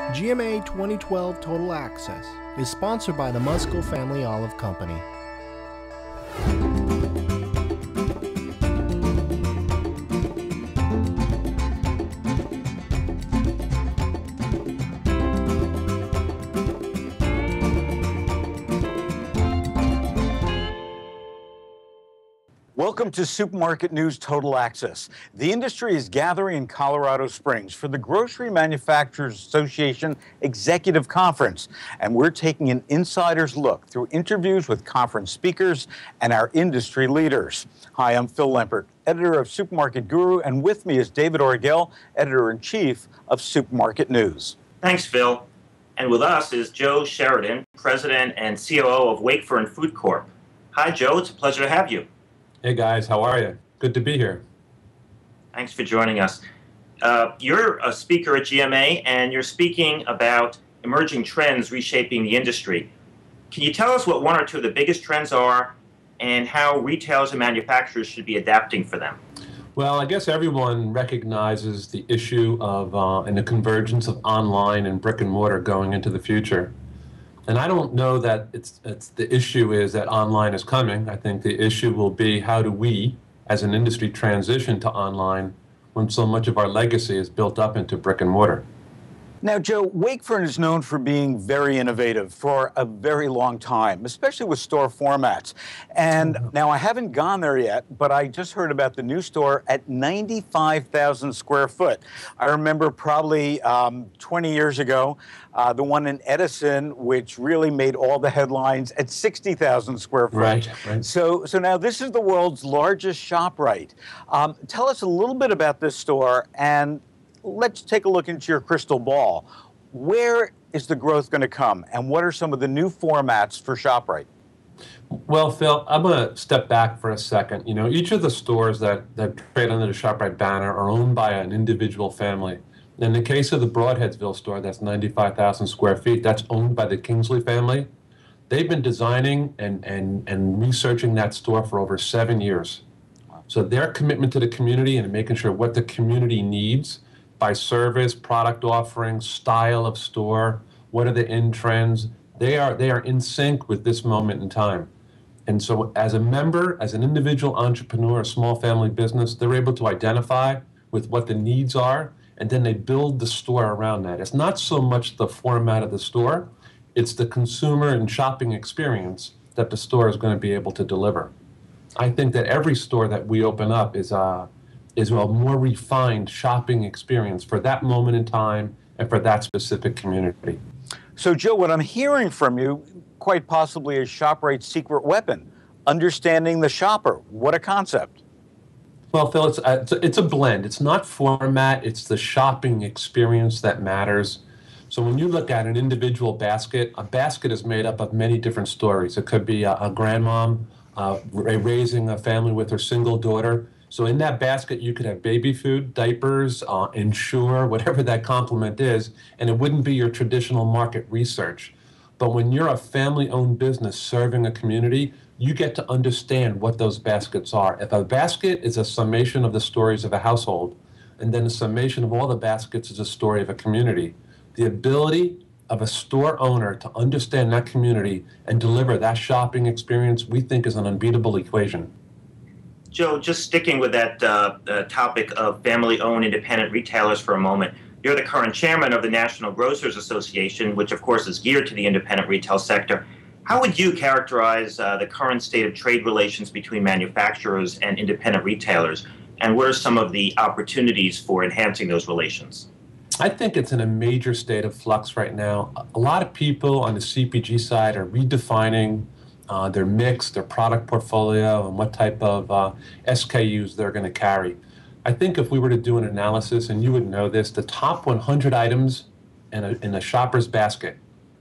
GMA 2012 Total Access is sponsored by the Musco Family Olive Company. Welcome to Supermarket News Total Access. The industry is gathering in Colorado Springs for the Grocery Manufacturers Association Executive Conference, and we're taking an insider's look through interviews with conference speakers and our industry leaders. Hi, I'm Phil Lempert, editor of Supermarket Guru, and with me is David Orgel, editor-in-chief of Supermarket News. Thanks, Phil. And with us is Joe Sheridan, president and COO of Wakefern Food Corp. Hi, Joe. It's a pleasure to have you. Hey guys, how are you? Good to be here. Thanks for joining us. You're a speaker at GMA, and you're speaking about emerging trends reshaping the industry. Can you tell us what one or two of the biggest trends are and how retailers and manufacturers should be adapting for them? Well, I guess everyone recognizes the issue of and the convergence of online and brick and mortar going into the future. And I don't know that it's the issue is that online is coming. I think the issue will be how do we, as an industry, transition to online when so much of our legacy is built up into brick and mortar. Now, Joe, Wakefern is known for being very innovative for a very long time, especially with store formats. And now I haven't gone there yet, but I just heard about the new store at 95,000 square foot. I remember probably 20 years ago, the one in Edison, which really made all the headlines at 60,000 square foot. Right. So now this is the world's largest ShopRite. Tell us a little bit about this store, and let's take a look into your crystal ball. Where is the growth going to come, and what are some of the new formats for ShopRite? Well, Phil, I'm going to step back for a second. You know, each of the stores that trade under the ShopRite banner are owned by an individual family. In the case of the Broadheadsville store, that's 95,000 square feet, that's owned by the Kingsley family. They've been designing and researching that store for over 7 years. So their commitment to the community and making sure what the community needs by service, product offering, style of store, what are the in trends, they are in sync with this moment in time. And so as a member, as an individual entrepreneur, a small family business, they're able to identify with what the needs are, and then they build the store around that. It's not so much the format of the store, it's the consumer and shopping experience that the store is going to be able to deliver. I think that every store that we open up is a more refined shopping experience for that moment in time and for that specific community. So, Joe, what I'm hearing from you, quite possibly, is ShopRite's secret weapon, understanding the shopper. What a concept. Well, Phil, it's a blend. It's not format, it's the shopping experience that matters. So when you look at an individual basket, a basket is made up of many different stories. It could be a grandmom raising a family with her single daughter. So in that basket, you could have baby food, diapers, Ensure, whatever that complement is, and it wouldn't be your traditional market research. But when you're a family-owned business serving a community, you get to understand what those baskets are. If a basket is a summation of the stories of a household, and then a summation of all the baskets is a story of a community, the ability of a store owner to understand that community and deliver that shopping experience, we think is an unbeatable equation. Joe, just sticking with that topic of family-owned independent retailers for a moment, you're the current chairman of the National Grocers Association, which of course is geared to the independent retail sector. How would you characterize the current state of trade relations between manufacturers and independent retailers, and what are some of the opportunities for enhancing those relations? I think it's in a major state of flux right now. A lot of people on the CPG side are redefining their mix, their product portfolio, and what type of SKUs they're going to carry. I think if we were to do an analysis, and you would know this, the top 100 items in a shopper's basket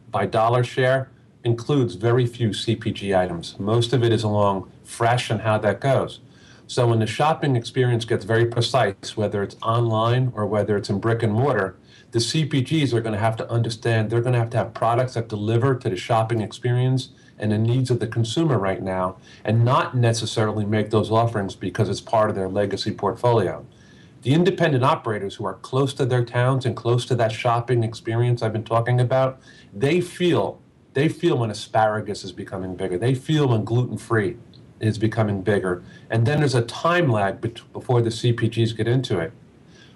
by dollar share includes very few CPG items. Most of it is along fresh and how that goes. So when the shopping experience gets very precise, whether it's online or whether it's in brick and mortar, the CPGs are going to have to understand they're going to have products that deliver to the shopping experience and the needs of the consumer right now, and not necessarily make those offerings because it's part of their legacy portfolio. The independent operators who are close to their towns and close to that shopping experience I've been talking about, they feel when asparagus is becoming bigger. They feel when gluten-free is becoming bigger. And then there's a time lag before the CPGs get into it.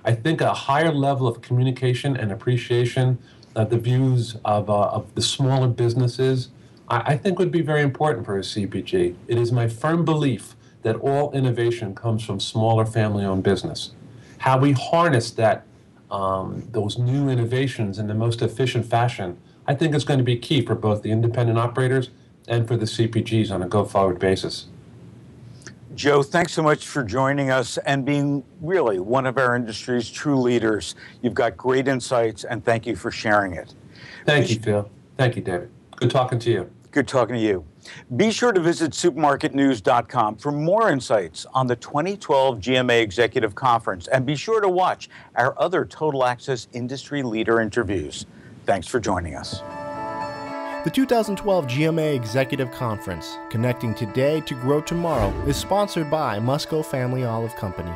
I think a higher level of communication and appreciation of the views of the smaller businesses, I think would be very important for a CPG. It is my firm belief that all innovation comes from smaller family-owned business. How we harness that, those new innovations in the most efficient fashion, I think is going to be key for both the independent operators and for the CPGs on a go-forward basis. Joe, thanks so much for joining us and being really one of our industry's true leaders. You've got great insights, and thank you for sharing it. Thank you, Phil. Thank you, David. Good talking to you. Good talking to you. Be sure to visit supermarketnews.com for more insights on the 2012 GMA Executive Conference, and be sure to watch our other Total Access industry leader interviews. Thanks for joining us. The 2012 GMA Executive Conference, Connecting Today to Grow Tomorrow, is sponsored by Musco Family Olive Company.